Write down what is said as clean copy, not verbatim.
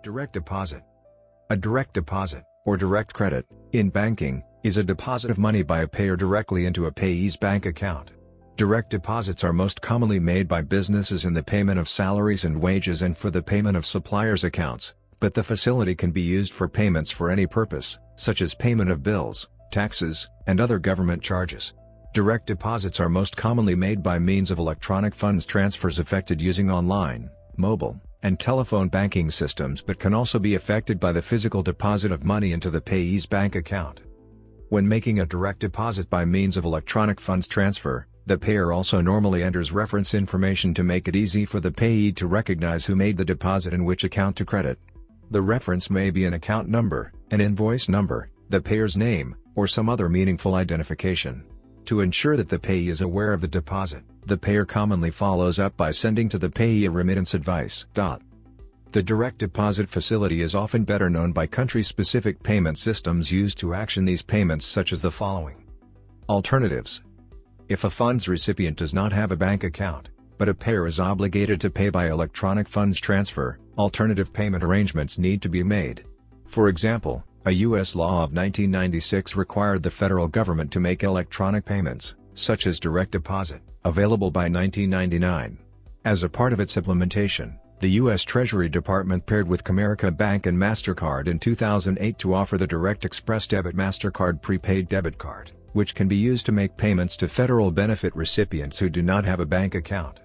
Direct deposit. A direct deposit, or direct credit, in banking, is a deposit of money by a payer directly into a payee's bank account. Direct deposits are most commonly made by businesses in the payment of salaries and wages and for the payment of suppliers' accounts, but the facility can be used for payments for any purpose, such as payment of bills, taxes, and other government charges. Direct deposits are most commonly made by means of electronic funds transfers effected using online, mobile, and telephone banking systems but can also be effected by the physical deposit of money into the payee's bank account. When making a direct deposit by means of electronic funds transfer, the payer also normally enters reference information to make it easy for the payee to recognize who made the deposit and which account to credit. The reference may be an account number, an invoice number, the payer's name, or some other meaningful identification. To ensure that the payee is aware of the deposit, the payer commonly follows up by sending to the payee a remittance advice. The direct deposit facility is often better known by country-specific payment systems used to action these payments, such as the following. Alternatives. If a funds recipient does not have a bank account, but a payer is obligated to pay by electronic funds transfer, alternative payment arrangements need to be made. For example, a U.S. law of 1996 required the federal government to make electronic payments, such as direct deposit, available by 1999. As a part of its implementation, the U.S. Treasury Department paired with Comerica Bank and MasterCard in 2008 to offer the Direct Express Debit MasterCard prepaid debit card, which can be used to make payments to federal benefit recipients who do not have a bank account.